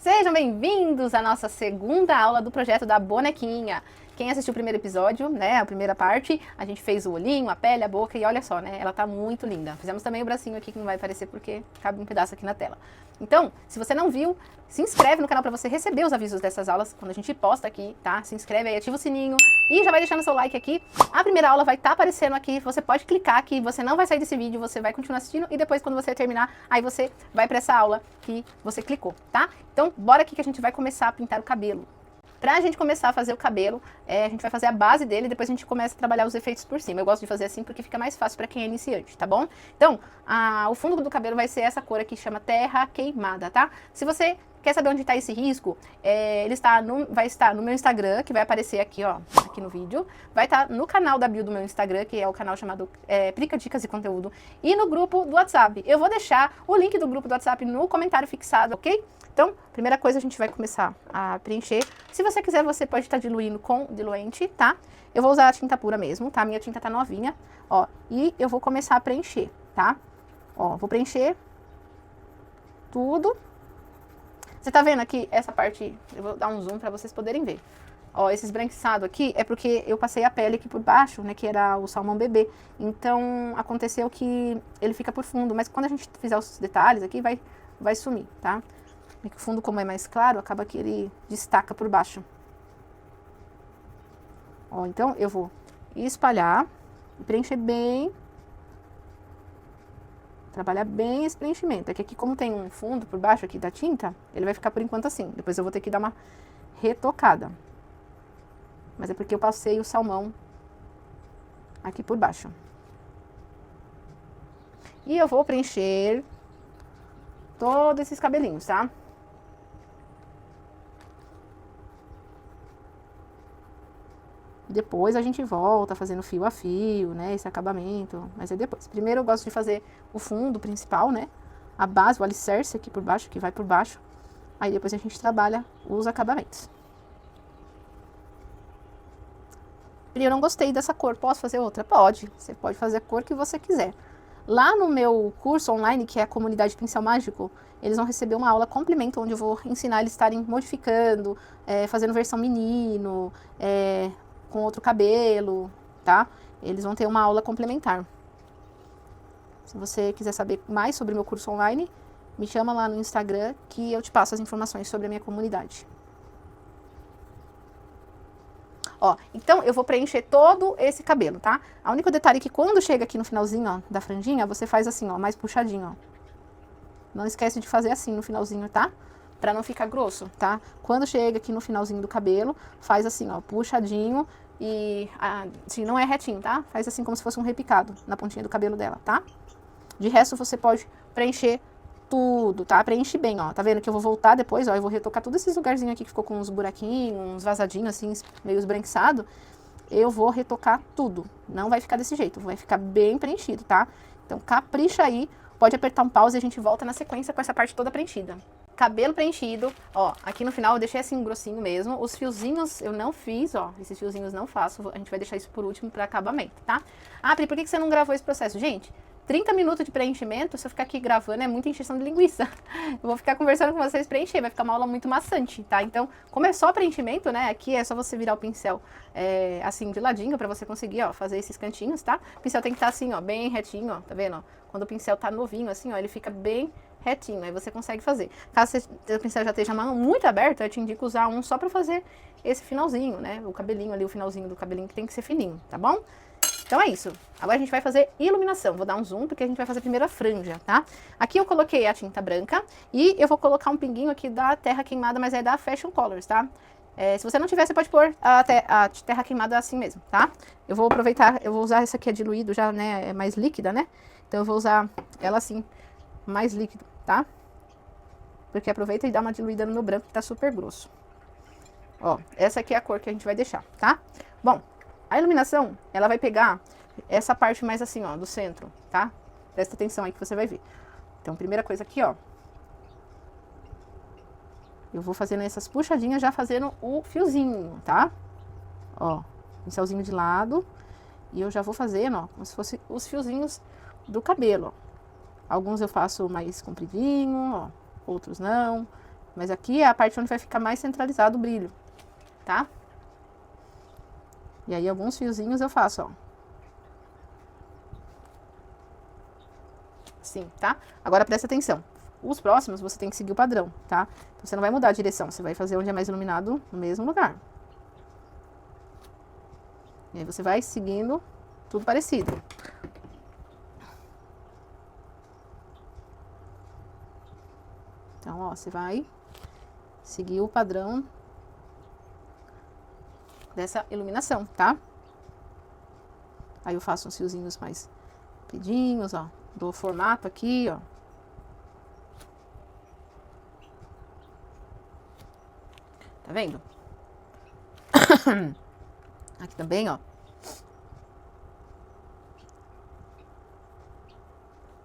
Sejam bem-vindos à nossa segunda aula do projeto da bonequinha. Quem assistiu o primeiro episódio, né, a primeira parte, a gente fez o olhinho, a pele, a boca e olha só, né, ela tá muito linda. Fizemos também o bracinho aqui que não vai aparecer porque cabe um pedaço aqui na tela. Então, se você não viu, se inscreve no canal para você receber os avisos dessas aulas quando a gente posta aqui, tá? Se inscreve aí, ativa o sininho e já vai deixando seu like aqui. A primeira aula vai estar aparecendo aqui, você pode clicar aqui, você não vai sair desse vídeo, você vai continuar assistindo e depois quando você terminar, aí você vai para essa aula que você clicou, tá? Então, bora aqui que a gente vai começar a pintar o cabelo. Pra gente começar a fazer o cabelo, a gente vai fazer a base dele e depois a gente começa a trabalhar os efeitos por cima. Eu gosto de fazer assim porque fica mais fácil pra quem é iniciante, tá bom? Então, o fundo do cabelo vai ser essa cor aqui, chama terra queimada, tá? Se você quer saber onde tá esse risco, vai estar no meu Instagram, que vai aparecer aqui, ó, aqui no vídeo. Vai estar no canal da bio do meu Instagram, que é o canal chamado Prica Dicas e Conteúdo. E no grupo do WhatsApp. Eu vou deixar o link do grupo do WhatsApp no comentário fixado, ok? Então, primeira coisa, a gente vai começar a preencher. Se você quiser, você pode estar diluindo com diluente, tá? Eu vou usar a tinta pura mesmo, tá? Minha tinta tá novinha, ó. E eu vou começar a preencher, tá? Ó, vou preencher tudo. Você tá vendo aqui essa parte? Eu vou dar um zoom pra vocês poderem ver. Ó, esse esbranquiçado aqui é porque eu passei a pele aqui por baixo, né? Que era o salmão bebê. Então, aconteceu que ele fica por fundo. Mas quando a gente fizer os detalhes aqui, vai sumir, tá? O fundo, como é mais claro, acaba que ele destaca por baixo. Ó, então eu vou espalhar e preencher bem. Trabalhar bem esse preenchimento. É que aqui, como tem um fundo por baixo aqui da tinta, ele vai ficar por enquanto assim. Depois eu vou ter que dar uma retocada. Mas é porque eu passei o salmão aqui por baixo. E eu vou preencher todos esses cabelinhos, tá? Depois a gente volta fazendo fio a fio, né, esse acabamento, mas é depois. Primeiro eu gosto de fazer o fundo principal, né, a base, o alicerce aqui por baixo, que vai por baixo. Aí depois a gente trabalha os acabamentos. Eu não gostei dessa cor, posso fazer outra? Pode, você pode fazer a cor que você quiser. Lá no meu curso online, que é a Comunidade Pincel Mágico, eles vão receber uma aula complemento, onde eu vou ensinar eles a estarem modificando, fazendo versão menino, com outro cabelo, tá? Eles vão ter uma aula complementar. Se você quiser saber mais sobre o meu curso online, me chama lá no Instagram que eu te passo as informações sobre a minha comunidade. Ó, então eu vou preencher todo esse cabelo, tá? O único detalhe é que quando chega aqui no finalzinho, ó, da franjinha, você faz assim, ó, mais puxadinho, ó. Não esquece de fazer assim no finalzinho, tá? Pra não ficar grosso, tá? Quando chega aqui no finalzinho do cabelo, faz assim, ó, puxadinho e, assim, não é retinho, tá? Faz assim como se fosse um repicado na pontinha do cabelo dela, tá? De resto, você pode preencher tudo, tá? Preenche bem, ó. Tá vendo que eu vou voltar depois, ó, eu vou retocar todos esses lugarzinhos aqui que ficou com uns buraquinhos, uns vazadinhos, assim, meio esbranquiçado. Eu vou retocar tudo. Não vai ficar desse jeito, vai ficar bem preenchido, tá? Então, capricha aí. Pode apertar um pause e a gente volta na sequência com essa parte toda preenchida. Cabelo preenchido, ó, aqui no final eu deixei assim grossinho mesmo. Os fiozinhos eu não fiz, ó, esses fiozinhos não faço. A gente vai deixar isso por último para acabamento, tá? Ah, Pri, por que você não gravou esse processo? Gente, 30 minutos de preenchimento, se eu ficar aqui gravando, é muita encheção de linguiça. Eu vou ficar conversando com vocês preencher, vai ficar uma aula muito maçante, tá? Então, como é só preenchimento, né, aqui é só você virar o pincel assim de ladinho para você conseguir, ó, fazer esses cantinhos, tá? O pincel tem que estar assim, ó, bem retinho, ó, tá vendo, ó? Quando o pincel tá novinho assim, ó, ele fica bem retinho, aí você consegue fazer. Caso o pincel já esteja a mão muito aberta, eu te indico usar um só pra fazer esse finalzinho, né? O cabelinho ali, o finalzinho do cabelinho que tem que ser fininho, tá bom? Então é isso. Agora a gente vai fazer iluminação. Vou dar um zoom porque a gente vai fazer primeiro a franja, tá? Aqui eu coloquei a tinta branca e eu vou colocar um pinguinho aqui da terra queimada, mas é da Fashion Colors, tá? Se você não tiver, você pode pôr a terra queimada assim mesmo, tá? Eu vou aproveitar, eu vou usar essa aqui, é diluído já, né? É mais líquida, né? Então eu vou usar ela assim, mais líquido, tá? Porque aproveita e dá uma diluída no meu branco que tá super grosso. Ó, essa aqui é a cor que a gente vai deixar, tá? Bom, a iluminação, ela vai pegar essa parte mais assim, ó, do centro, tá? Presta atenção aí que você vai ver. Então, primeira coisa aqui, ó. Eu vou fazendo essas puxadinhas, já fazendo o fiozinho, tá? Ó, pincelzinho de lado. E eu já vou fazendo, ó, como se fosse os fiozinhos do cabelo, ó. Alguns eu faço mais compridinho, ó, outros não. Mas aqui é a parte onde vai ficar mais centralizado o brilho, tá? E aí, alguns fiozinhos eu faço, ó. Assim, tá? Agora, presta atenção. Os próximos, você tem que seguir o padrão, tá? Então, você não vai mudar a direção, você vai fazer onde é mais iluminado no mesmo lugar. E aí, você vai seguindo tudo parecido. Então, ó, você vai seguir o padrão dessa iluminação, tá? Aí eu faço uns fiozinhos mais pedinhos, ó. Dou formato aqui, ó. Tá vendo? Aqui também, ó.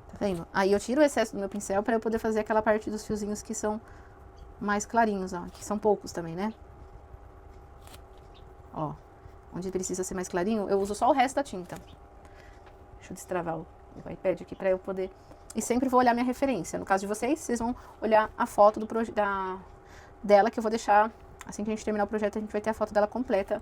Tá vendo? Aí eu tiro o excesso do meu pincel pra eu poder fazer aquela parte dos fiozinhos que são mais clarinhos, ó. Que são poucos também, né? Ó. Onde precisa ser mais clarinho, eu uso só o resto da tinta. Deixa eu destravar o iPad aqui pra eu poder... E sempre vou olhar minha referência. No caso de vocês, vocês vão olhar a foto do dela, que eu vou deixar... Assim que a gente terminar o projeto, a gente vai ter a foto dela completa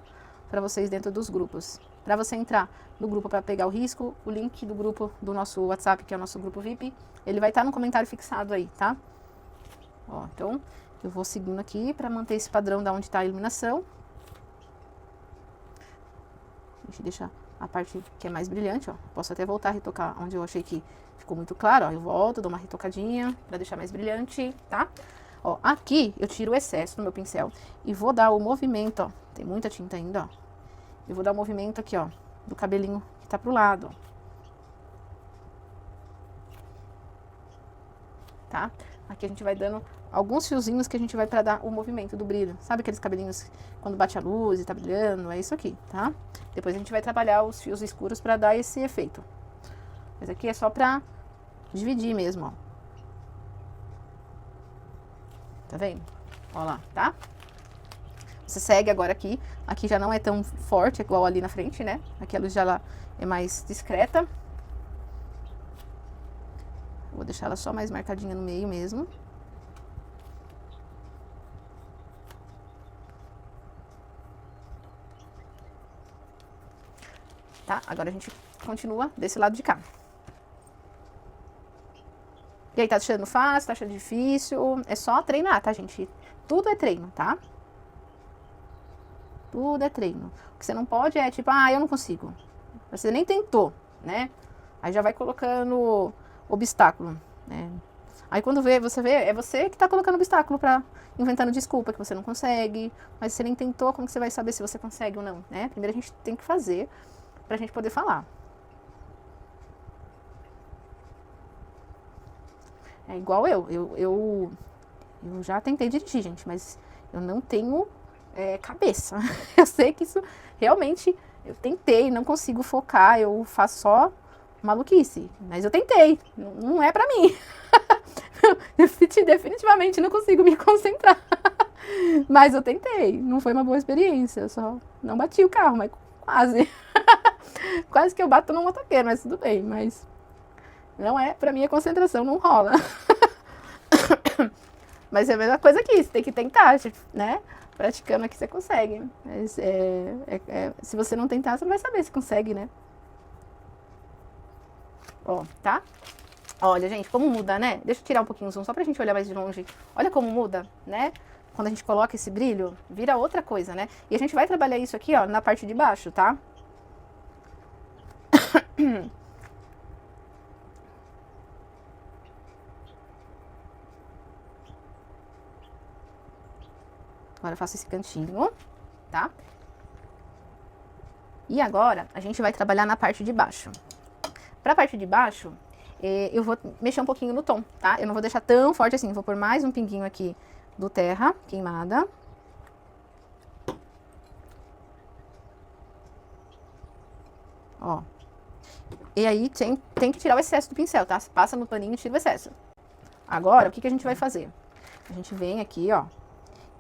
pra vocês dentro dos grupos. Pra você entrar no grupo pra pegar o risco, o link do grupo do nosso WhatsApp, que é o nosso grupo VIP, ele vai estar no comentário fixado aí, tá? Ó, então, eu vou seguindo aqui pra manter esse padrão da onde tá a iluminação. Deixa eu deixar a parte que é mais brilhante, ó. Posso até voltar a retocar onde eu achei que ficou muito claro, ó. Eu volto, dou uma retocadinha pra deixar mais brilhante, tá? Ó, aqui eu tiro o excesso do meu pincel e vou dar o movimento, ó. Tem muita tinta ainda, ó. Eu vou dar o movimento aqui, ó, do cabelinho que tá pro lado, ó. Tá? Aqui a gente vai dando alguns fiozinhos que a gente vai pra dar o movimento do brilho. Sabe aqueles cabelinhos quando bate a luz e tá brilhando? É isso aqui, tá? Depois a gente vai trabalhar os fios escuros pra dar esse efeito. Mas aqui é só pra dividir mesmo, ó. Tá vendo? Ó lá, tá? Você segue agora aqui. Aqui já não é tão forte, igual ali na frente, né? Aqui a luz já é mais discreta. Vou deixar ela só mais marcadinha no meio mesmo. Tá? Agora a gente continua desse lado de cá. E aí, tá achando fácil? Tá achando difícil? É só treinar, tá, gente? Tudo é treino, tá? Tudo é treino. O que você não pode é tipo, ah, eu não consigo. Você nem tentou, né? Aí já vai colocando obstáculo, né? Aí quando você vê, é você que tá colocando obstáculo inventando desculpa que você não consegue. Mas você nem tentou, como que você vai saber se você consegue ou não, né? Primeiro a gente tem que fazer pra gente poder falar. É igual eu já tentei dirigir, gente, mas eu não tenho cabeça. Eu sei que isso realmente, eu tentei, não consigo focar, eu faço só maluquice, mas eu tentei, não é pra mim. Definitivamente não consigo me concentrar. Mas eu tentei, não foi uma boa experiência, eu só não bati o carro, mas quase. Quase que eu bato no motoqueiro, mas tudo bem, mas não é, pra mim a concentração não rola. Mas é a mesma coisa aqui, você tem que tentar, né? Praticando aqui você consegue. Mas se você não tentar, você não vai saber se consegue, né? Ó, tá? Olha, gente, como muda, né? Deixa eu tirar um pouquinho o zoom, só pra gente olhar mais de longe. Olha como muda, né? Quando a gente coloca esse brilho, vira outra coisa, né? E a gente vai trabalhar isso aqui, ó, na parte de baixo, tá? Agora eu faço esse cantinho, tá? E agora a gente vai trabalhar na parte de baixo. Pra parte de baixo, eu vou mexer um pouquinho no tom, tá? Eu não vou deixar tão forte assim, vou pôr mais um pinguinho aqui do terra queimada. Ó. E aí tem que tirar o excesso do pincel, tá? Você passa no paninho e tira o excesso. Agora, o que a gente vai fazer? A gente vem aqui, ó,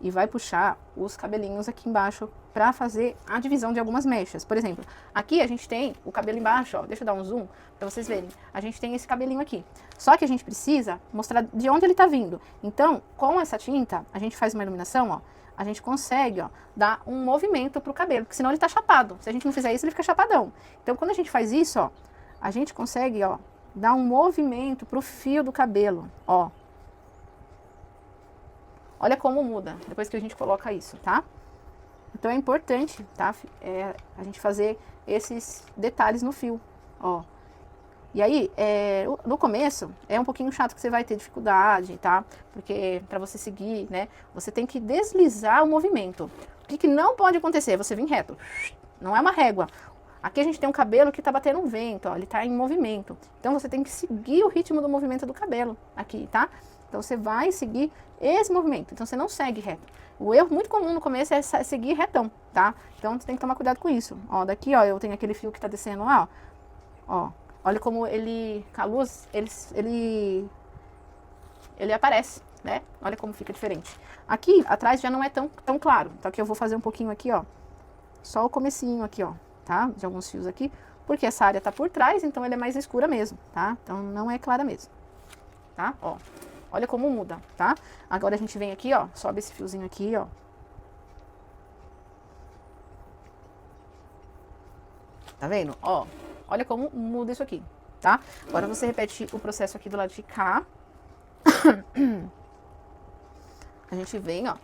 e vai puxar os cabelinhos aqui embaixo para fazer a divisão de algumas mechas. Por exemplo, aqui a gente tem o cabelo embaixo, ó, deixa eu dar um zoom para vocês verem. A gente tem esse cabelinho aqui. Só que a gente precisa mostrar de onde ele tá vindo. Então, com essa tinta, a gente faz uma iluminação, ó, a gente consegue, ó, dar um movimento pro cabelo, porque senão ele tá chapado. Se a gente não fizer isso, ele fica chapadão. Então, quando a gente faz isso, ó, a gente consegue, ó, dar um movimento pro fio do cabelo, ó. Olha como muda depois que a gente coloca isso, tá? Então é importante, tá? A gente fazer esses detalhes no fio, ó. E aí, no começo, é um pouquinho chato que você vai ter dificuldade, tá? Porque para você seguir, né, você tem que deslizar o movimento. O que não pode acontecer? Você vir reto. Não é uma régua. Aqui a gente tem um cabelo que tá batendo um vento, ó, ele tá em movimento. Então você tem que seguir o ritmo do movimento do cabelo aqui, tá? Então você vai seguir esse movimento. Então você não segue reto. O erro muito comum no começo é seguir retão, tá? Então você tem que tomar cuidado com isso. Ó, daqui, ó, eu tenho aquele fio que tá descendo lá, ó. Olha como ele, com a luz, ele aparece, né? Olha como fica diferente. Aqui atrás já não é tão claro. Então aqui eu vou fazer um pouquinho aqui, ó. Só o comecinho aqui, ó, tá? De alguns fios aqui. Porque essa área tá por trás, então ele é mais escura mesmo, tá? Então não é clara mesmo, tá? Ó. Olha como muda, tá? Agora a gente vem aqui, ó, sobe esse fiozinho aqui, ó. Tá vendo? Ó, olha como muda isso aqui, tá? Agora você repete o processo aqui do lado de cá. A gente vem, ó.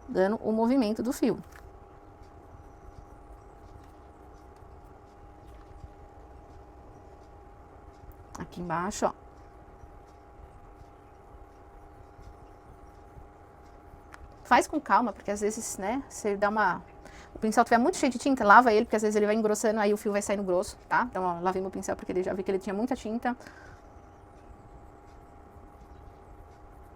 Dando o movimento do fio. Aqui embaixo, ó. Faz com calma, porque às vezes, né, você dá uma... O pincel tiver muito cheio de tinta, lava ele, porque às vezes ele vai engrossando, aí o fio vai saindo grosso, tá? Então, ó, lavei meu pincel porque ele já vi que ele tinha muita tinta.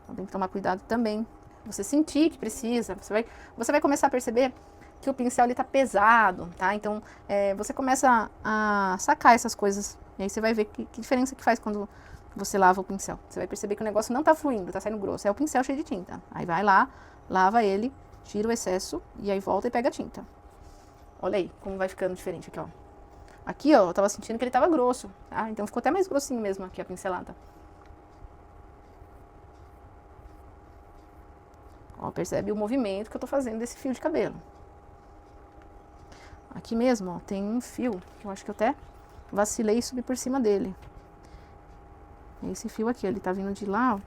Então tem que tomar cuidado também. Você sentir que precisa, você vai começar a perceber que o pincel ele tá pesado, tá? Então, você começa a sacar essas coisas. E aí você vai ver que diferença que faz quando você lava o pincel. Você vai perceber que o negócio não tá fluindo, tá saindo grosso. É o pincel cheio de tinta. Aí vai lá, lava ele, tira o excesso e aí volta e pega a tinta. Olha aí como vai ficando diferente aqui, ó. Aqui, ó, eu tava sentindo que ele tava grosso, tá? Então ficou até mais grossinho mesmo aqui a pincelada. Ó, percebe o movimento que eu tô fazendo desse fio de cabelo. Aqui mesmo, ó, tem um fio que eu acho que eu até vacilei e subi por cima dele. Esse fio aqui, ele tá vindo de lá, ó.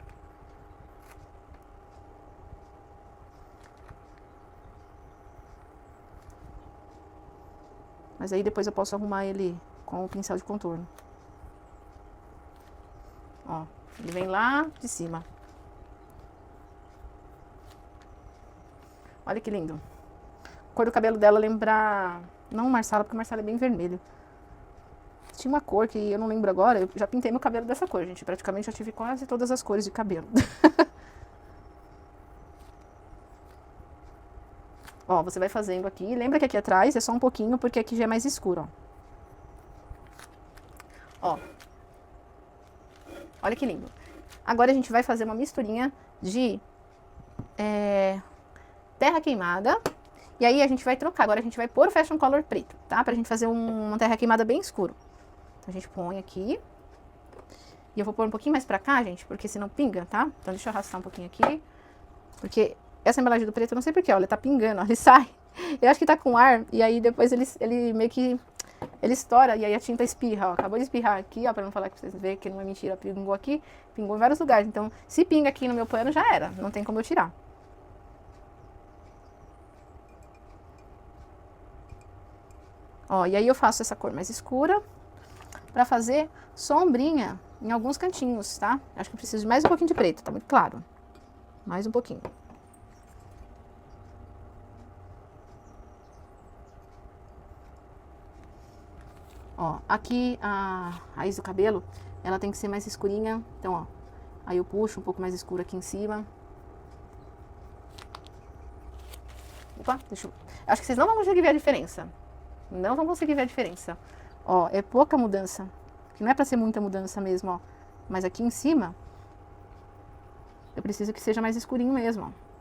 Mas aí depois eu posso arrumar ele com o pincel de contorno. Ó, ele vem lá de cima. Olha que lindo. A cor do cabelo dela lembra... Não Marsala, porque o Marsala é bem vermelho. Tinha uma cor que eu não lembro agora. Eu já pintei meu cabelo dessa cor, gente. Praticamente já tive quase todas as cores de cabelo. Ó, você vai fazendo aqui. Lembra que aqui atrás é só um pouquinho, porque aqui já é mais escuro, ó. Ó. Olha que lindo. Agora a gente vai fazer uma misturinha de terra queimada. E aí a gente vai trocar. Agora a gente vai pôr o Fashion Color preto, tá? Pra gente fazer uma terra queimada bem escuro. Então a gente põe aqui. E eu vou pôr um pouquinho mais pra cá, gente, porque senão pinga, tá? Então deixa eu arrastar um pouquinho aqui. Porque essa embalagem do preto, eu não sei porquê, olha, tá pingando, ó, ele sai. Eu acho que tá com ar, e aí depois ele meio que... Ele estoura, e aí a tinta espirra, ó. Acabou de espirrar aqui, ó, pra não falar que vocês verem que não é mentira. Pingou aqui, pingou em vários lugares. Então, se pinga aqui no meu pano, já era. Não tem como eu tirar. Ó, e aí eu faço essa cor mais escura pra fazer sombrinha em alguns cantinhos, tá? Acho que eu preciso de mais um pouquinho de preto, tá muito claro. Mais um pouquinho. Ó, aqui a raiz do cabelo, ela tem que ser mais escurinha. Então, ó, aí eu puxo um pouco mais escuro aqui em cima. Opa, deixa eu... Acho que vocês não vão conseguir ver a diferença. Não vão conseguir ver a diferença. Ó, é pouca mudança. Que não é pra ser muita mudança mesmo, ó. Mas aqui em cima... Eu preciso que seja mais escurinho mesmo, ó.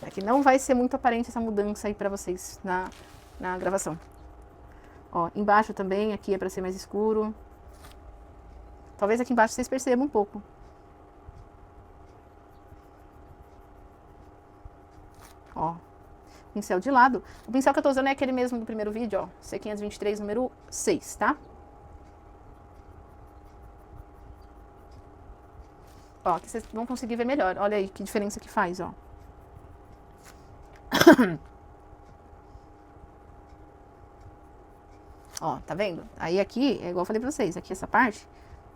Aqui não vai ser muito aparente essa mudança aí pra vocês na gravação. Ó, embaixo também, aqui é pra ser mais escuro. Talvez aqui embaixo vocês percebam um pouco. Ó, pincel de lado. O pincel que eu tô usando é aquele mesmo do primeiro vídeo, ó. C523, número 6, tá? Ó, aqui vocês vão conseguir ver melhor. Olha aí que diferença que faz, ó. Ó, tá vendo? Aí aqui, é igual eu falei pra vocês, aqui essa parte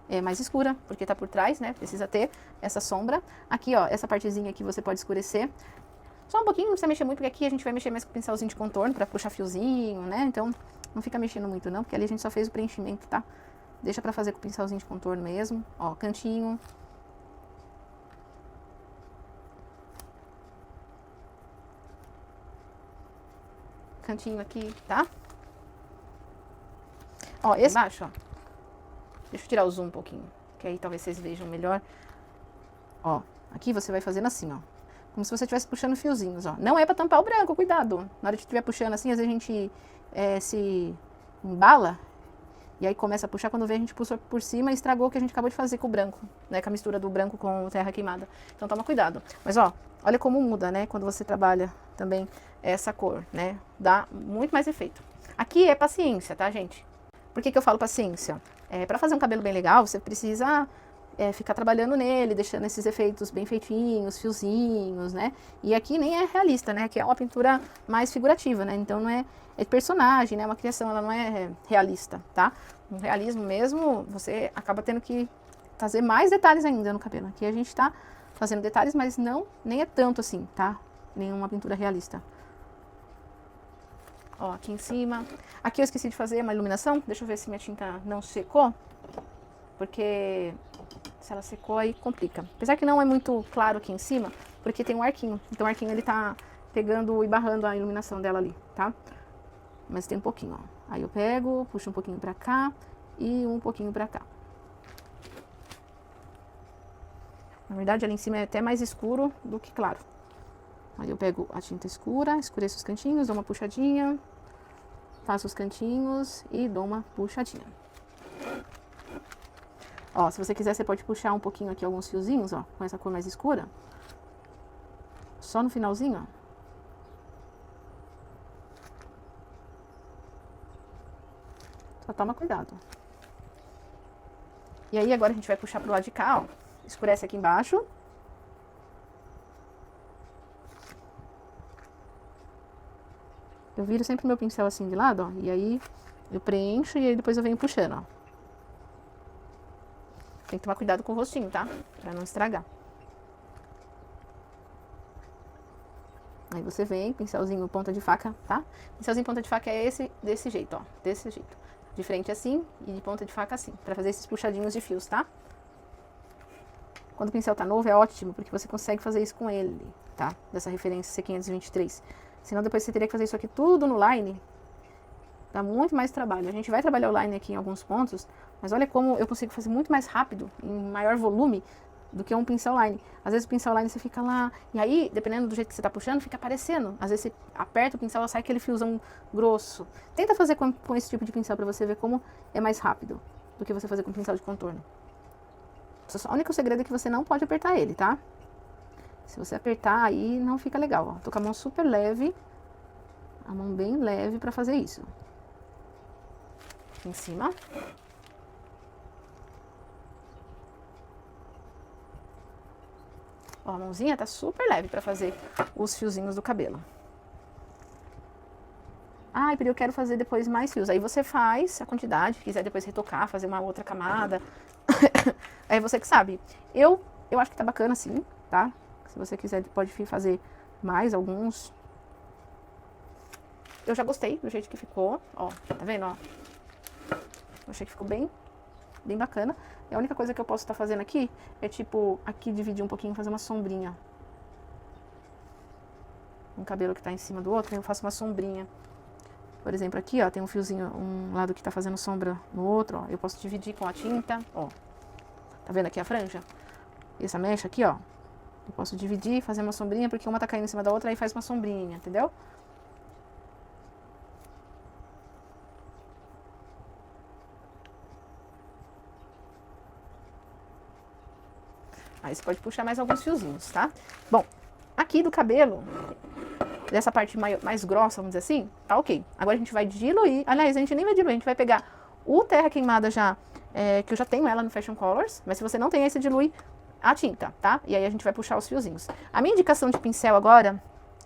é mais escura, porque tá por trás, né? Precisa ter essa sombra. Aqui, ó, essa partezinha aqui você pode escurecer. Só um pouquinho, não precisa mexer muito, porque aqui a gente vai mexer mais com o pincelzinho de contorno pra puxar fiozinho, né? Então, não fica mexendo muito não, porque ali a gente só fez o preenchimento, tá? Deixa pra fazer com o pincelzinho de contorno mesmo. Ó, cantinho. Cantinho aqui, tá? Ó, esse embaixo, ó. Deixa eu tirar o zoom um pouquinho, que aí talvez vocês vejam melhor. Ó, aqui você vai fazendo assim, ó. Como se você estivesse puxando fiozinhos, ó. Não é pra tampar o branco, cuidado. Na hora de estiver puxando assim, às vezes a gente se embala. E aí começa a puxar, quando vê a gente puxa por cima e estragou o que a gente acabou de fazer com o branco, né? Com a mistura do branco com terra queimada. Então toma cuidado. Mas ó, olha como muda, né? Quando você trabalha também essa cor, né? Dá muito mais efeito. Aqui é paciência, tá, gente? Por que que eu falo paciência? Pra fazer um cabelo bem legal, você precisa ficar trabalhando nele, deixando esses efeitos bem feitinhos, fiozinhos, né? E aqui nem é realista, né? Aqui é uma pintura mais figurativa, né? Então não é personagem, né? Uma criação, ela não é realista, tá? Um realismo mesmo, você acaba tendo que fazer mais detalhes ainda no cabelo. Aqui a gente tá fazendo detalhes, mas nem é tanto assim, tá? Nenhuma pintura realista. Ó, aqui em cima. Aqui eu esqueci de fazer uma iluminação. Deixa eu ver se minha tinta não secou. Porque se ela secou aí complica. Apesar que não é muito claro aqui em cima, porque tem um arquinho. Então o arquinho ele tá pegando e barrando a iluminação dela ali, tá? Mas tem um pouquinho, ó. Aí eu pego, puxo um pouquinho pra cá e um pouquinho pra cá. Na verdade ali em cima é até mais escuro do que claro. Aí eu pego a tinta escura, escureço os cantinhos, dou uma puxadinha, faço os cantinhos e dou uma puxadinha. Ó, se você quiser, você pode puxar um pouquinho aqui alguns fiozinhos, ó, com essa cor mais escura. Só no finalzinho, ó. Só toma cuidado. E aí agora a gente vai puxar pro lado de cá, ó. Escurece aqui embaixo. Eu viro sempre o meu pincel assim de lado, ó, e aí eu preencho e aí depois eu venho puxando, ó. Tem que tomar cuidado com o rostinho, tá? Pra não estragar. Aí você vem, pincelzinho ponta de faca, tá? Pincelzinho ponta de faca é esse, desse jeito, ó. Desse jeito. De frente assim e de ponta de faca assim, pra fazer esses puxadinhos de fios, tá? Quando o pincel tá novo é ótimo, porque você consegue fazer isso com ele, tá? Dessa referência C523. Senão depois você teria que fazer isso aqui tudo no line. Dá muito mais trabalho. A gente vai trabalhar o line aqui em alguns pontos, mas olha como eu consigo fazer muito mais rápido, em maior volume, do que um pincel line. Às vezes o pincel line você fica lá, e aí, dependendo do jeito que você tá puxando, fica aparecendo. Às vezes você aperta o pincel e sai aquele fiozão grosso. Tenta fazer com esse tipo de pincel pra você ver como é mais rápido do que você fazer com pincel de contorno. O único segredo é que você não pode apertar ele, tá? Se você apertar, aí não fica legal, ó. Tô com a mão super leve, a mão bem leve pra fazer isso. Aqui em cima. Ó, a mãozinha tá super leve pra fazer os fiozinhos do cabelo. Ah, eu quero fazer depois mais fios. Aí você faz a quantidade, quiser depois retocar, fazer uma outra camada. Aí você que sabe. Eu acho que tá bacana assim, tá? Se você quiser, pode fazer mais alguns. Eu já gostei do jeito que ficou. Ó, tá vendo, ó? Eu achei que ficou bem bacana. E a única coisa que eu posso estar fazendo aqui é tipo, aqui dividir um pouquinho, fazer uma sombrinha. Um cabelo que tá em cima do outro, eu faço uma sombrinha. Por exemplo, aqui, ó, tem um fiozinho, um lado que tá fazendo sombra no outro, ó. Eu posso dividir com a tinta, ó. Tá vendo aqui a franja? E essa mecha aqui, ó. Eu posso dividir, fazer uma sombrinha, porque uma tá caindo em cima da outra, aí faz uma sombrinha, entendeu? Aí você pode puxar mais alguns fiozinhos, tá? Bom, aqui do cabelo, dessa parte mais grossa, vamos dizer assim, tá ok. Agora a gente vai diluir. Aliás, a gente nem vai diluir, a gente vai pegar o terra queimada já, que eu já tenho ela no Fashion Colors, mas se você não tem esse, dilui a tinta, tá? E aí a gente vai puxar os fiozinhos. A minha indicação de pincel agora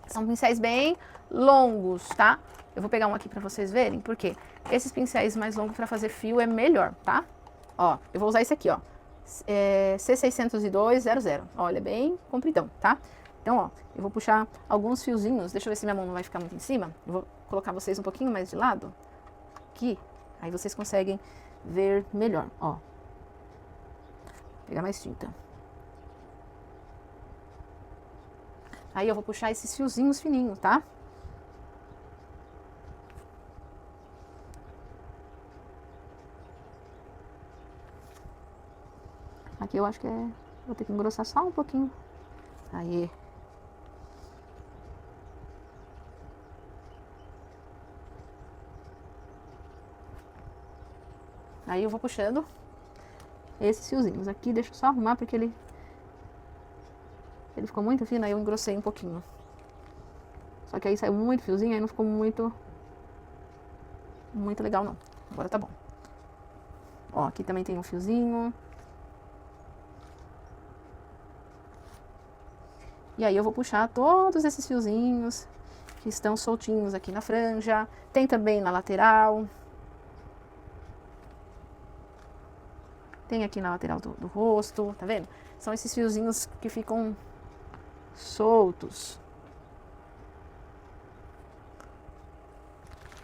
são pincéis bem longos, tá? Eu vou pegar um aqui pra vocês verem, porque esses pincéis mais longos pra fazer fio é melhor, tá? Ó, eu vou usar esse aqui, ó. C60200. Olha, bem compridão, tá? Então, ó, eu vou puxar alguns fiozinhos. Deixa eu ver se minha mão não vai ficar muito em cima. Eu vou colocar vocês um pouquinho mais de lado. Aqui. Aí vocês conseguem ver melhor, ó. Vou pegar mais tinta. Aí eu vou puxar esses fiozinhos fininhos, tá? Aqui eu acho que vou ter que engrossar só um pouquinho. Aí. Aí eu vou puxando esses fiozinhos. Aqui deixa eu só arrumar porque ele ficou muito fino, aí eu engrossei um pouquinho. Só que aí saiu muito fiozinho, aí não ficou muito legal não. Agora tá bom. Ó, aqui também tem um fiozinho. E aí eu vou puxar todos esses fiozinhos que estão soltinhos aqui na franja. Tem também na lateral. Tem aqui na lateral do rosto, tá vendo? São esses fiozinhos que ficam soltos.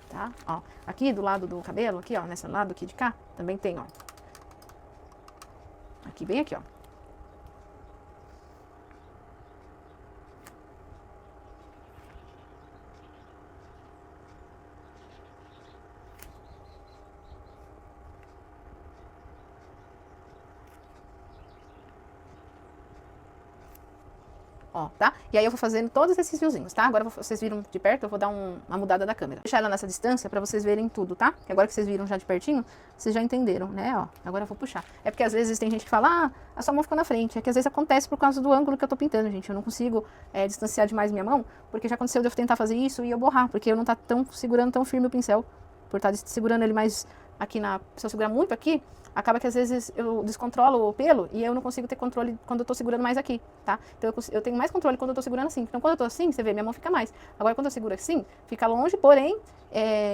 Tá? Ó, aqui do lado do cabelo, aqui, ó, nesse lado aqui de cá, também tem, ó. Aqui, bem aqui, ó. Ó, tá? E aí eu vou fazendo todos esses fiozinhos, tá? Agora vocês viram de perto, eu vou dar uma mudada da câmera. Vou deixar ela nessa distância pra vocês verem tudo, tá? Que agora que vocês viram já de pertinho, vocês já entenderam, né? Ó, agora eu vou puxar. É porque às vezes tem gente que fala, ah, a sua mão ficou na frente. É que às vezes acontece por causa do ângulo que eu tô pintando, gente. Eu não consigo distanciar demais minha mão, porque já aconteceu de eu tentar fazer isso e eu borrar, porque eu não tá segurando tão firme o pincel. Por estar segurando ele mais aqui se eu segurar muito aqui, acaba que às vezes eu descontrolo o pelo e eu não consigo ter controle quando eu tô segurando mais aqui, tá? Então eu tenho mais controle quando eu tô segurando assim. Então quando eu tô assim, você vê, minha mão fica mais. Agora quando eu seguro assim, fica longe, porém,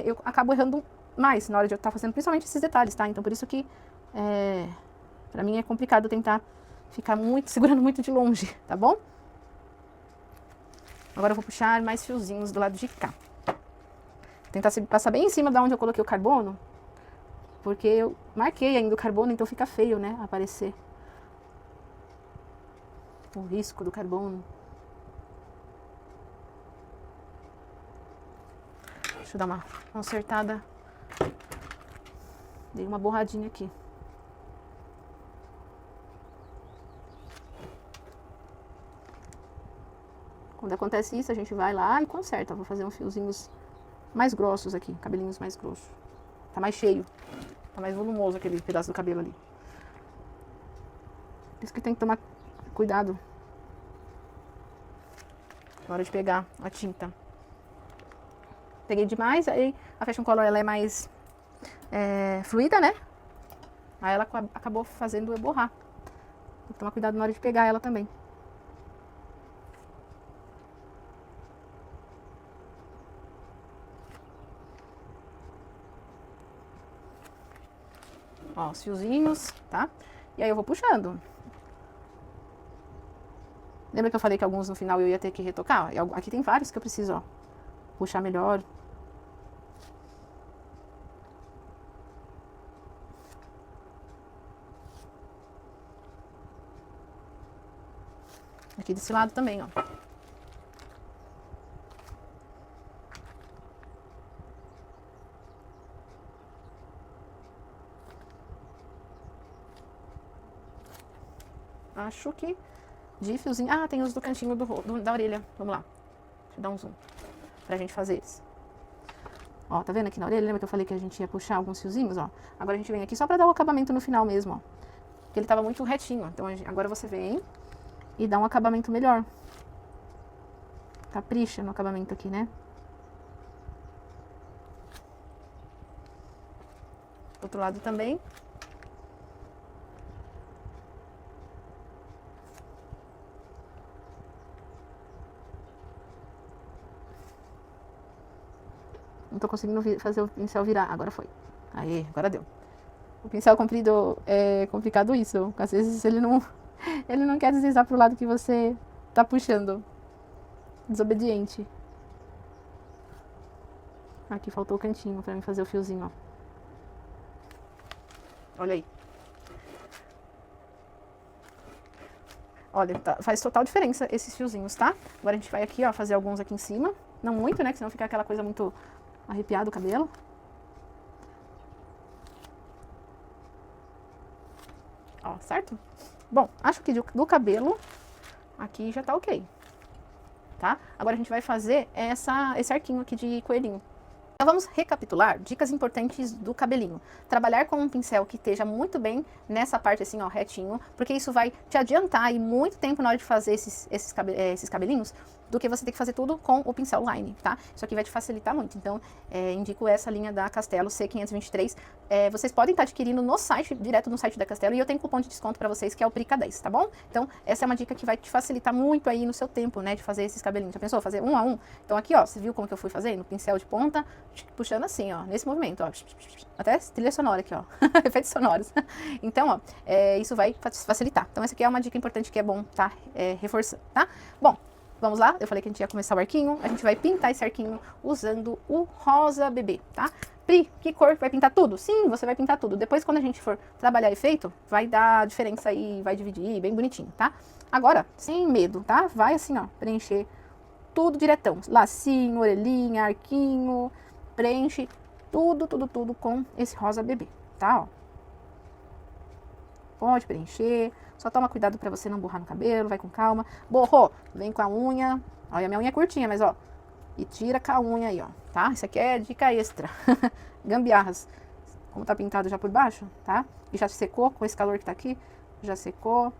eu acabo errando mais na hora de eu estar fazendo principalmente esses detalhes, tá? Então por isso que, pra mim é complicado tentar ficar segurando muito de longe, tá bom? Agora eu vou puxar mais fiozinhos do lado de cá. Tentar passar bem em cima da onde eu coloquei o carbono, porque eu marquei ainda o carbono, então fica feio, né, aparecer o risco do carbono. Deixa eu dar uma consertada. Dei uma borradinha aqui. Quando acontece isso, a gente vai lá e conserta. Vou fazer uns fiozinhos mais grossos aqui, cabelinhos mais grossos. Tá mais cheio, tá mais volumoso aquele pedaço do cabelo ali. Por isso que tem que tomar cuidado na hora de pegar a tinta. Peguei demais, aí a Fashion Color ela é mais fluida, né? Aí ela acabou fazendo eu borrar. Tem que tomar cuidado na hora de pegar ela também. Ó, os fiozinhos, tá? E aí eu vou puxando. Lembra que eu falei que alguns no final eu ia ter que retocar? Aqui tem vários que eu preciso, ó, puxar melhor. Aqui desse lado também, ó. Acho que de fiozinho. Ah, tem os do cantinho da orelha. Vamos lá. Deixa eu dar um zoom pra gente fazer esse. Ó, tá vendo aqui na orelha? Lembra que eu falei que a gente ia puxar alguns fiozinhos, ó? Agora a gente vem aqui só pra dar o acabamento no final mesmo, ó. Porque ele tava muito retinho, então agora você vem e dá um acabamento melhor. Capricha no acabamento aqui, né? Outro lado também. Não tô conseguindo fazer o pincel virar. Agora foi. Aí, agora deu. O pincel comprido é complicado isso. Às vezes ele não quer deslizar pro lado que você tá puxando. Desobediente. Aqui faltou o cantinho pra mim fazer o fiozinho, ó. Olha aí. Olha, faz total diferença esses fiozinhos, tá? Agora a gente vai aqui, ó, fazer alguns aqui em cima. Não muito, né? Que senão fica aquela coisa muito arrepiada o cabelo. Ó, certo? Bom, acho que do cabelo aqui já tá ok. Tá? Agora a gente vai fazer esse arquinho aqui de coelhinho. Então vamos recapitular dicas importantes do cabelinho. Trabalhar com um pincel que esteja muito bem nessa parte assim, ó, retinho, porque isso vai te adiantar aí muito tempo na hora de fazer esses cabelinhos, do que você ter que fazer tudo com o pincel line, tá? Isso aqui vai te facilitar muito. Então, indico essa linha da Castelo C523. Vocês podem estar adquirindo no site, direto no site da Castelo, e eu tenho cupom de desconto para vocês, que é o PRICA10, tá bom? Então, essa é uma dica que vai te facilitar muito aí no seu tempo, né, de fazer esses cabelinhos. Já pensou? Fazer um a um? Então aqui, ó, você viu como que eu fui fazendo? Pincel de ponta, puxando assim, ó, nesse movimento, ó. Até trilha sonora aqui, ó. Efeitos sonoros. Então, ó, isso vai facilitar. Então, essa aqui é uma dica importante que é bom tá reforçando, tá? Bom, vamos lá? Eu falei que a gente ia começar o arquinho. A gente vai pintar esse arquinho usando o rosa bebê, tá? Pri, que cor? Vai pintar tudo? Sim, você vai pintar tudo. Depois, quando a gente for trabalhar efeito, vai dar diferença aí, vai dividir bem bonitinho, tá? Agora, sem medo, tá? Vai assim, ó, preencher tudo diretão. Lacinho, orelhinha, arquinho, preenche tudo, tudo, tudo com esse rosa bebê, tá? Ó. Pode preencher. Só toma cuidado pra você não borrar no cabelo, vai com calma. Borrou, vem com a unha. Olha, a minha unha é curtinha, mas ó. E tira com a unha aí, ó, tá? Isso aqui é dica extra. Gambiarras. Como tá pintado já por baixo, tá? E já secou com esse calor que tá aqui. Já secou.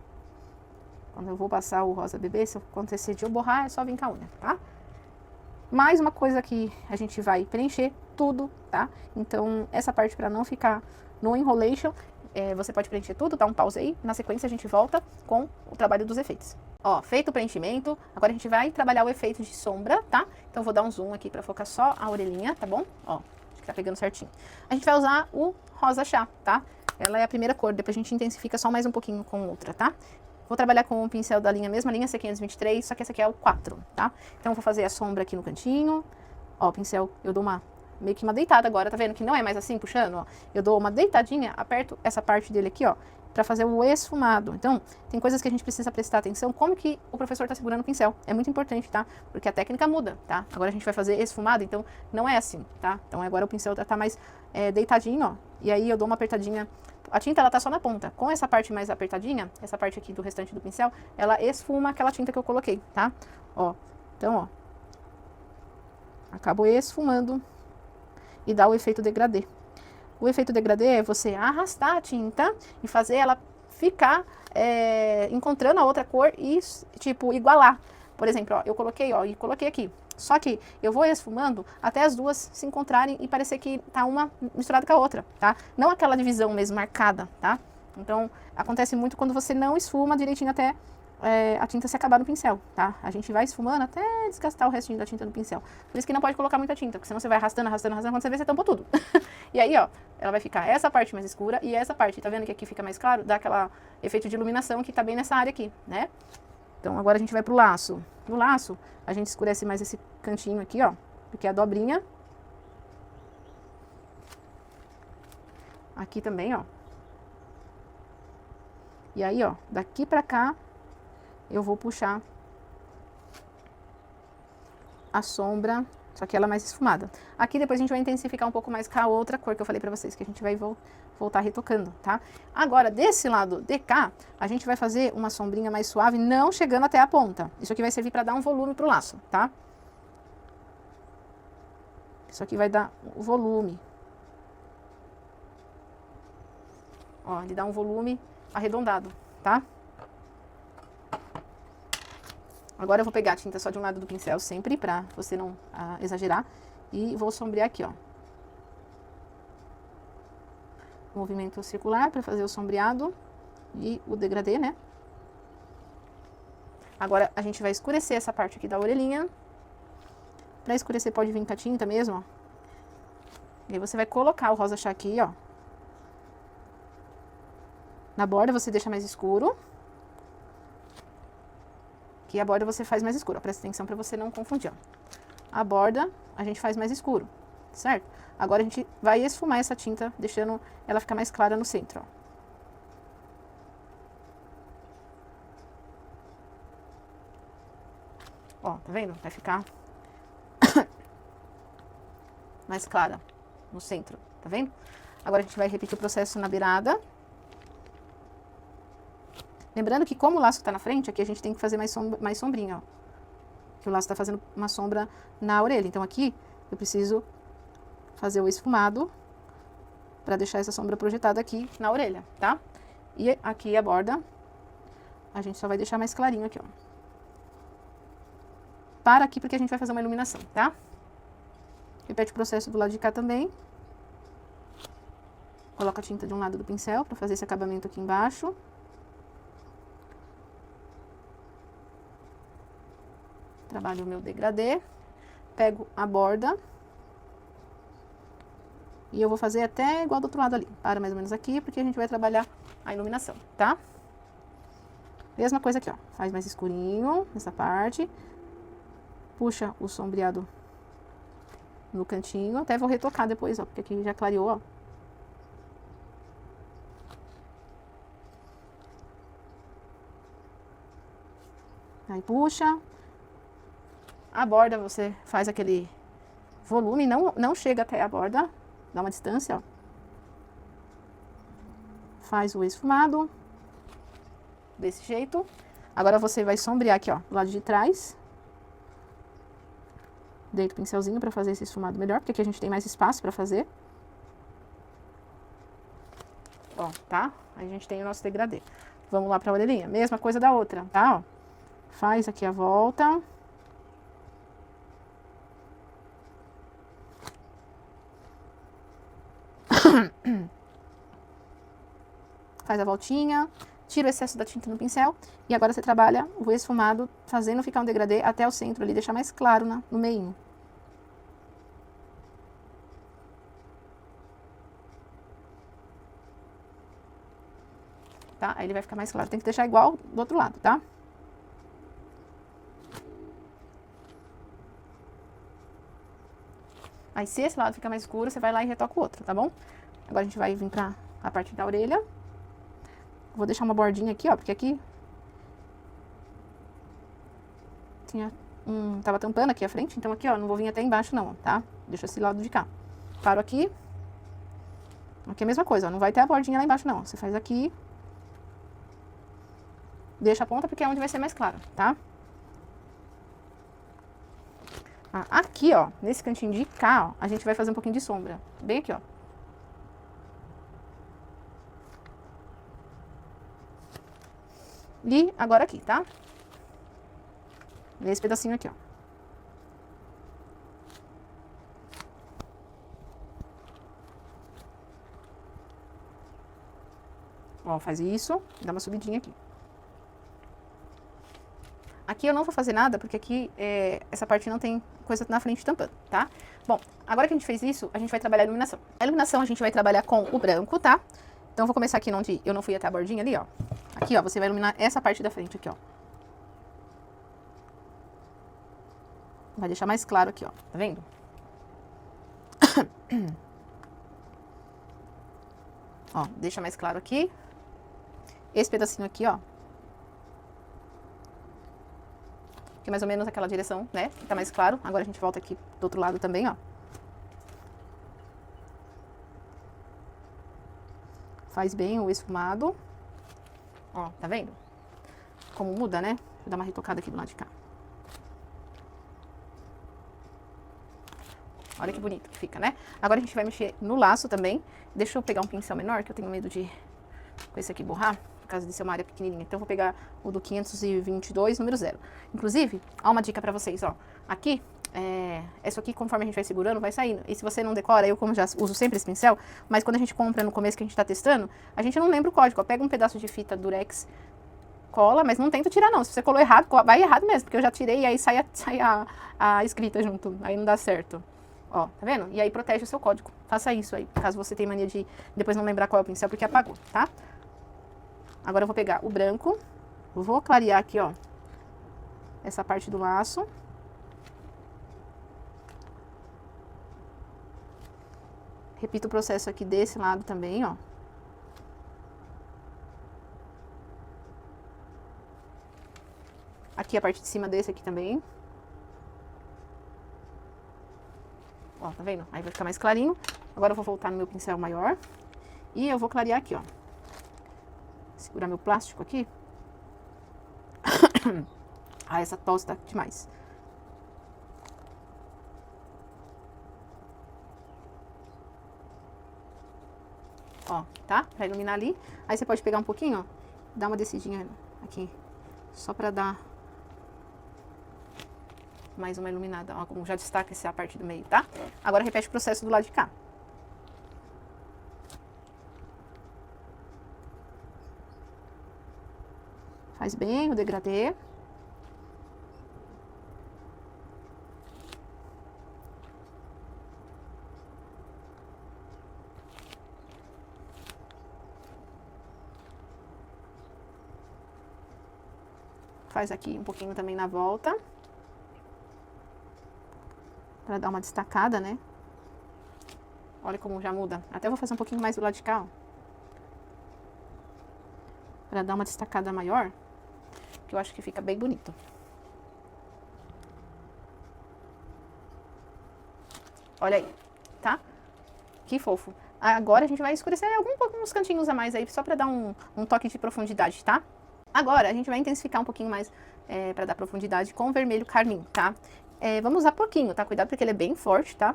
Quando eu vou passar o rosa bebê, se acontecer de eu borrar, é só vir com a unha, tá? Mais uma coisa que a gente vai preencher tudo, tá? Então, essa parte pra não ficar no enrolation, você pode preencher tudo, dá um pause aí. Na sequência, a gente volta com o trabalho dos efeitos. Ó, feito o preenchimento, agora a gente vai trabalhar o efeito de sombra, tá? Então, vou dar um zoom aqui pra focar só a orelhinha, tá bom? Ó, acho que tá pegando certinho. A gente vai usar o rosa chá, tá? Ela é a primeira cor, depois a gente intensifica só mais um pouquinho com outra, tá? Vou trabalhar com o pincel da mesma linha C523, só que essa aqui é o 4, tá? Então, eu vou fazer a sombra aqui no cantinho. Ó, o pincel, eu dou meio que uma deitada agora, tá vendo que não é mais assim, puxando, ó. Eu dou uma deitadinha, aperto essa parte dele aqui, ó, pra fazer o esfumado. Então, tem coisas que a gente precisa prestar atenção, como que o professor tá segurando o pincel. É muito importante, tá? Porque a técnica muda, tá? Agora a gente vai fazer esfumado, então não é assim, tá? Então, agora o pincel tá mais deitadinho, ó. E aí, eu dou uma apertadinha. A tinta, ela tá só na ponta. Com essa parte mais apertadinha, essa parte aqui do restante do pincel, ela esfuma aquela tinta que eu coloquei, tá? Ó, então, ó. Acabo esfumando e dá o efeito degradê. O efeito degradê é você arrastar a tinta e fazer ela ficar encontrando a outra cor e, tipo, igualar. Por exemplo, ó, eu coloquei, ó, e coloquei aqui. Só que eu vou esfumando até as duas se encontrarem e parecer que tá uma misturada com a outra, tá? Não aquela divisão mesmo marcada, tá? Então, acontece muito quando você não esfuma direitinho até a tinta se acabar no pincel, tá? A gente vai esfumando até desgastar o restinho da tinta no pincel. Por isso que não pode colocar muita tinta, porque senão você vai arrastando, arrastando, arrastando, quando você vê, você tampou tudo. E aí, ó, ela vai ficar essa parte mais escura e essa parte, tá vendo que aqui fica mais claro? Dá aquela efeito de iluminação que tá bem nessa área aqui, né? Então, agora a gente vai pro laço. No laço, a gente escurece mais esse cantinho aqui, ó, porque é a dobrinha. Aqui também, ó. E aí, ó, daqui pra cá, eu vou puxar a sombra Só que ela é mais esfumada. Aqui depois a gente vai intensificar um pouco mais com a outra cor que eu falei pra vocês, que a gente vai voltar retocando, tá? Agora, desse lado de cá, a gente vai fazer uma sombrinha mais suave, não chegando até a ponta. Isso aqui vai servir pra dar um volume pro laço, tá? Isso aqui vai dar o volume. Ó, ele dá um volume arredondado, tá? Agora eu vou pegar a tinta só de um lado do pincel, sempre, pra você não exagerar. E vou sombrear aqui, ó. Movimento circular pra fazer o sombreado e o degradê, né? Agora a gente vai escurecer essa parte aqui da orelhinha. Pra escurecer pode vir com a tinta mesmo, ó. E aí você vai colocar o rosa chá aqui, ó. Na borda você deixa mais escuro. Aqui a borda você faz mais escuro, ó. Presta atenção pra você não confundir, ó. A borda a gente faz mais escuro, certo? Agora a gente vai esfumar essa tinta, deixando ela ficar mais clara no centro, ó. Ó, tá vendo? Vai ficar mais clara no centro, tá vendo? Agora a gente vai repetir o processo na beirada. Lembrando que como o laço tá na frente, aqui a gente tem que fazer mais sombrinha, ó. Que o laço tá fazendo uma sombra na orelha. Então aqui eu preciso fazer o esfumado pra deixar essa sombra projetada aqui na orelha, tá? E aqui a borda, a gente só vai deixar mais clarinho aqui, ó. Para aqui porque a gente vai fazer uma iluminação, tá? Repete o processo do lado de cá também. Coloca a tinta de um lado do pincel pra fazer esse acabamento aqui embaixo. Trabalho o meu degradê, pego a borda e eu vou fazer até igual do outro lado ali. Para mais ou menos aqui, porque a gente vai trabalhar a iluminação, tá? Mesma coisa aqui, ó. Faz mais escurinho nessa parte. Puxa o sombreado no cantinho. Até vou retocar depois, ó, porque aqui já clareou, ó. Aí puxa. A borda você faz aquele volume, não chega até a borda, dá uma distância, ó. Faz o esfumado, desse jeito. Agora você vai sombrear aqui, ó, do lado de trás. Deita o pincelzinho pra fazer esse esfumado melhor, porque aqui a gente tem mais espaço pra fazer. Ó, tá? Aí a gente tem o nosso degradê. Vamos lá pra orelhinha, mesma coisa da outra, tá? Ó, faz aqui a volta. Faz a voltinha, tira o excesso da tinta no pincel e agora você trabalha o esfumado, fazendo ficar um degradê até o centro ali, deixar mais claro no meinho. Tá? Aí ele vai ficar mais claro, tem que deixar igual do outro lado, tá? Aí se esse lado ficar mais escuro, você vai lá e retoca o outro, tá bom? Agora a gente vai vir pra a parte da orelha. Vou deixar uma bordinha aqui, ó, porque aqui tava tampando aqui a frente, então aqui, ó, não vou vir até embaixo não, tá? Deixa esse lado de cá. Paro aqui. Aqui é a mesma coisa, ó, não vai ter a bordinha lá embaixo não. Você faz aqui. Deixa a ponta porque é onde vai ser mais claro, tá? Aqui, ó, nesse cantinho de cá, ó, a gente vai fazer um pouquinho de sombra. Bem aqui, ó. E agora aqui, tá? Nesse pedacinho aqui, ó. Ó, faz isso, dá uma subidinha aqui. Aqui eu não vou fazer nada, porque aqui essa parte não tem coisa na frente tampando, tá? Bom, agora que a gente fez isso, a gente vai trabalhar a iluminação. A iluminação a gente vai trabalhar com o branco, tá? Então eu vou começar aqui onde eu não fui até a bordinha ali, ó. Aqui, ó, você vai iluminar essa parte da frente aqui, ó. Vai deixar mais claro aqui, ó. Tá vendo? Ó, deixa mais claro aqui. Esse pedacinho aqui, ó. que é mais ou menos aquela direção, né, que tá mais claro. Agora a gente volta aqui do outro lado também, ó. Faz bem o esfumado. Ó, tá vendo? Como muda, né? Vou dar uma retocada aqui do lado de cá. Olha que bonito que fica, né? Agora a gente vai mexer no laço também. Deixa eu pegar um pincel menor, que eu tenho medo de, com esse aqui, borrar, por causa de ser uma área pequenininha. Então eu vou pegar o do 522, número 0. Inclusive, ó, uma dica pra vocês, ó. Aqui, isso aqui, conforme a gente vai segurando, vai saindo. E se você não decora, eu como já uso sempre esse pincel, mas quando a gente compra no começo que a gente tá testando, a gente não lembra o código. Ó, pega um pedaço de fita durex, cola, mas não tenta tirar não. Se você colou errado, vai errado mesmo, porque eu já tirei e aí sai a escrita junto. Aí não dá certo. Ó, tá vendo? E aí protege o seu código. Faça isso aí, caso você tenha mania de depois não lembrar qual é o pincel porque apagou, tá? Agora eu vou pegar o branco, vou clarear aqui, ó, essa parte do laço. Repito o processo aqui desse lado também, ó. Aqui a parte de cima desse aqui também. Ó, tá vendo? Aí vai ficar mais clarinho. Agora eu vou voltar no meu pincel maior. E eu vou clarear aqui, ó. Segurar meu plástico aqui. Ah, essa tosse tá demais. Ó, tá? Pra iluminar ali. Aí você pode pegar um pouquinho, ó. Dar uma descidinha aqui. Só pra dar mais uma iluminada. Ó, como já destaca essa parte do meio, tá? Agora repete o processo do lado de cá. Faz bem o degradê. Faz aqui um pouquinho também na volta. Pra dar uma destacada, né? Olha como já muda. Até vou fazer um pouquinho mais do lado de cá, ó. Pra dar uma destacada maior. Que eu acho que fica bem bonito. Olha aí, tá? Que fofo. Agora a gente vai escurecer alguns cantinhos a mais aí, só pra dar um toque de profundidade, tá? Agora a gente vai intensificar um pouquinho mais pra dar profundidade com o vermelho carmim, tá? Vamos usar pouquinho, tá? Cuidado porque ele é bem forte, tá?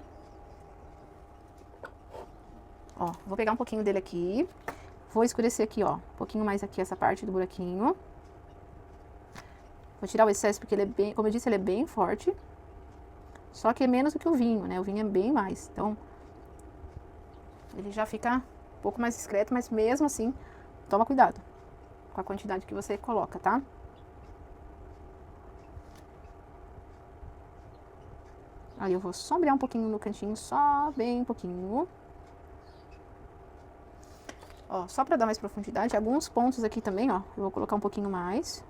Ó, vou pegar um pouquinho dele aqui. Vou escurecer aqui, ó. Um pouquinho mais aqui essa parte do buraquinho. Vou tirar o excesso porque ele é bem, como eu disse, ele é bem forte. Só que é menos do que o vinho, né? O vinho é bem mais. Então, ele já fica um pouco mais discreto, mas mesmo assim, toma cuidado com a quantidade que você coloca, tá? Aí eu vou sombrear um pouquinho no cantinho, só bem pouquinho. Ó, só pra dar mais profundidade, alguns pontos aqui também, ó, eu vou colocar um pouquinho mais.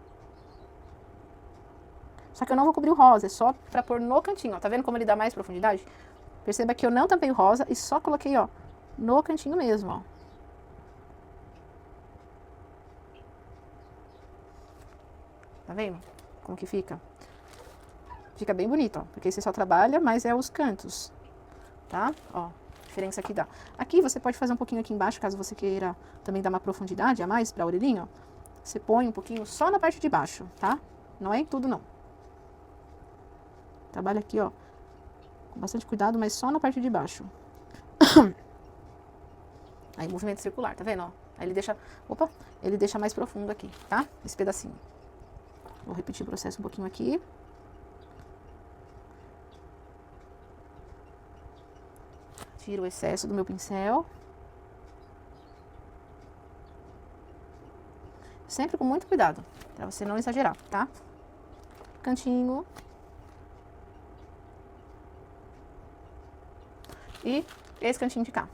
Só que eu não vou cobrir o rosa, é só pra pôr no cantinho, ó. Tá vendo como ele dá mais profundidade? Perceba que eu não tampei o rosa e só coloquei, ó, no cantinho mesmo, ó. Tá vendo como que fica? Fica bem bonito, ó, porque você só trabalha, mas é os cantos, tá? Ó, diferença que dá. Aqui você pode fazer um pouquinho aqui embaixo, caso você queira também dar uma profundidade a mais pra orelhinha, ó. Você põe um pouquinho só na parte de baixo, tá? Não é em tudo, não. Trabalha aqui, ó, com bastante cuidado, mas só na parte de baixo. Aí, movimento circular, tá vendo, ó? Aí ele deixa, opa, ele deixa mais profundo aqui, tá? Esse pedacinho. Vou repetir o processo um pouquinho aqui. Tiro o excesso do meu pincel. Sempre com muito cuidado, pra você não exagerar, tá? Cantinho. E esse cantinho de cá.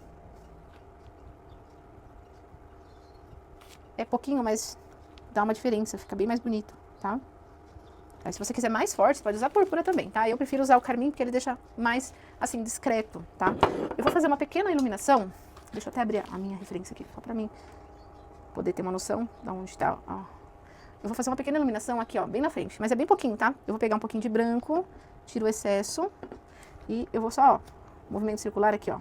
É pouquinho, mas dá uma diferença, fica bem mais bonito, tá? Aí, se você quiser mais forte, você pode usar púrpura também, tá? Eu prefiro usar o carmim porque ele deixa mais, assim, discreto, tá? Eu vou fazer uma pequena iluminação. Deixa eu até abrir a minha referência aqui, só pra mim poder ter uma noção de onde tá, ó. eu vou fazer uma pequena iluminação aqui, ó, bem na frente. Mas é bem pouquinho, tá? Eu vou pegar um pouquinho de branco, tiro o excesso. E eu vou só, ó, movimento circular aqui, ó.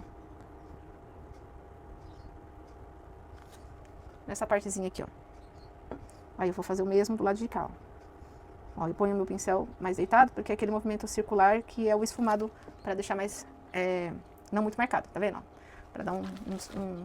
Nessa partezinha aqui, ó. Aí eu vou fazer o mesmo do lado de cá, ó. Ó, eu ponho o meu pincel mais deitado, porque é aquele movimento circular que é o esfumado para deixar mais, não muito marcado, tá vendo, ó? Pra dar um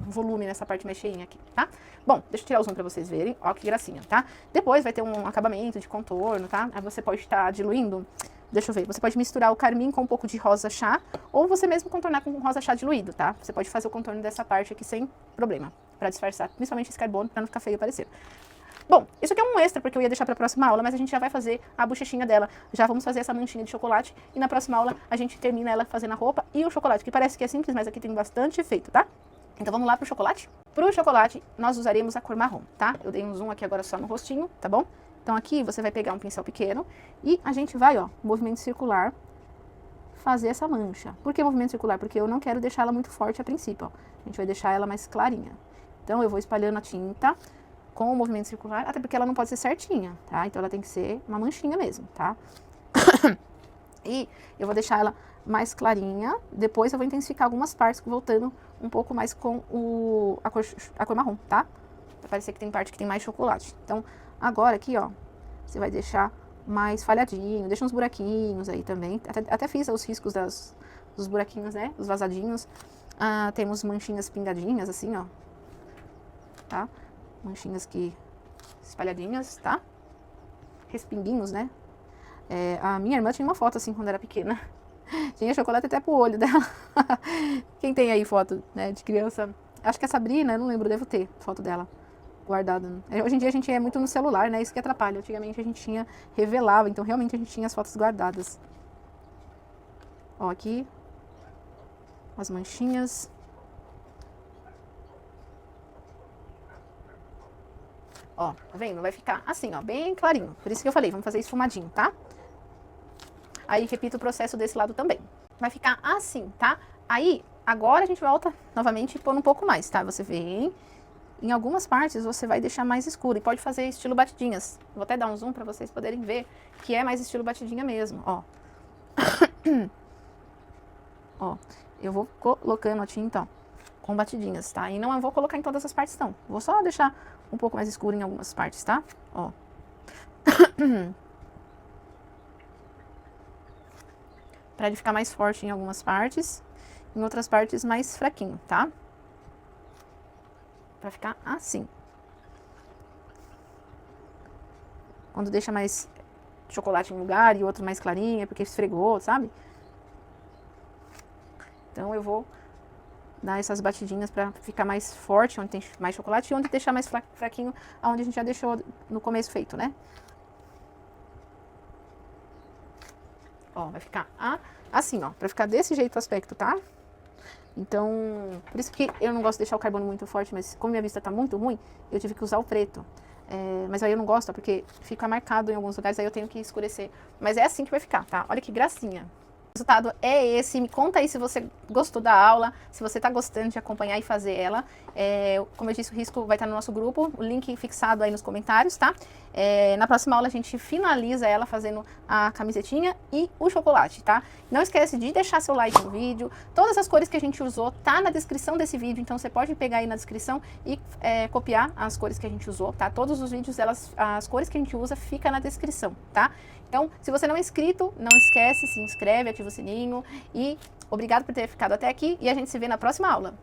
volume nessa parte mais cheinha aqui, tá? Bom, deixa eu tirar o zoom pra vocês verem, ó que gracinha, tá? Depois vai ter um acabamento de contorno, tá? Aí você pode estar diluindo, deixa eu ver, você pode misturar o carmim com um pouco de rosa chá, ou você mesmo contornar com rosa chá diluído, tá? Você pode fazer o contorno dessa parte aqui sem problema, pra disfarçar, principalmente esse carbono, pra não ficar feio parecer. Bom, isso aqui é um extra, porque eu ia deixar para a próxima aula, mas a gente já vai fazer a bochechinha dela. Já vamos fazer essa manchinha de chocolate e na próxima aula a gente termina ela fazendo a roupa e o chocolate, que parece que é simples, mas aqui tem bastante efeito, tá? Então vamos lá pro chocolate? Pro chocolate, nós usaremos a cor marrom, tá? Eu dei um zoom aqui agora só no rostinho, tá bom? Então aqui você vai pegar um pincel pequeno e a gente vai, ó, movimento circular, fazer essa mancha. Por que movimento circular? Porque eu não quero deixar ela muito forte a princípio, ó. A gente vai deixar ela mais clarinha. Então eu vou espalhando a tinta com o movimento circular, até porque ela não pode ser certinha, tá? Então ela tem que ser uma manchinha mesmo, tá? E eu vou deixar ela mais clarinha, depois eu vou intensificar algumas partes, voltando um pouco mais com a cor marrom, tá? Pra parecer que tem parte que tem mais chocolate. Então, agora aqui, ó, você vai deixar mais falhadinho, deixa uns buraquinhos aí também. Até fiz os riscos dos buraquinhos, né? Os vazadinhos. Ah, temos manchinhas pingadinhas, assim, ó. Tá? Manchinhas aqui espalhadinhas, tá? Respinguinhos, né? A minha irmã tinha uma foto assim quando era pequena. Tinha chocolate até pro olho dela. Quem tem aí foto, né, de criança? Acho que a Sabrina, eu não lembro, devo ter foto dela guardada. Hoje em dia a gente é muito no celular, né? Isso que atrapalha. Antigamente a gente tinha, revelava, então realmente a gente tinha as fotos guardadas. Ó, aqui. As manchinhas. Ó, tá vendo? Vai ficar assim, ó, bem clarinho. Por isso que eu falei, vamos fazer esfumadinho, tá? Aí, repito o processo desse lado também. Vai ficar assim, tá? Aí, agora a gente volta novamente e pôr um pouco mais, tá? Você vem, em algumas partes você vai deixar mais escuro e pode fazer estilo batidinhas. Vou até dar um zoom pra vocês poderem ver que é mais estilo batidinha mesmo, ó. Ó, eu vou colocando a tinta, ó, com batidinhas, tá? E não eu vou colocar em todas as partes, não. Vou só deixar um pouco mais escuro em algumas partes, tá? Ó. Pra ele ficar mais forte em algumas partes, em outras partes mais fraquinho, tá? Pra ficar assim. Quando deixa mais chocolate em um lugar e outro mais clarinho, é porque esfregou, sabe? Então eu vou dar essas batidinhas pra ficar mais forte, onde tem mais chocolate, e onde deixar mais fraquinho, onde a gente já deixou no começo feito, né? Ó, vai ficar assim, ó, pra ficar desse jeito o aspecto, tá? Então, por isso que eu não gosto de deixar o carbono muito forte, mas como minha vista tá muito ruim, eu tive que usar o preto. Mas aí eu não gosto, ó, porque fica marcado em alguns lugares, aí eu tenho que escurecer. Mas é assim que vai ficar, tá? Olha que gracinha. O resultado é esse. Me conta aí se você gostou da aula, se você está gostando de acompanhar e fazer ela. Como eu disse, o risco vai estar no nosso grupo, o link fixado aí nos comentários, tá? Na próxima aula a gente finaliza ela fazendo a camisetinha e o chocolate, tá? Não esquece de deixar seu like no vídeo. Todas as cores que a gente usou tá na descrição desse vídeo, então você pode pegar aí na descrição e copiar as cores que a gente usou, tá? Todos os vídeos, as cores que a gente usa fica na descrição, tá? Então, se você não é inscrito, não esquece, se inscreve, ativa o sininho e obrigado por ter ficado até aqui e a gente se vê na próxima aula.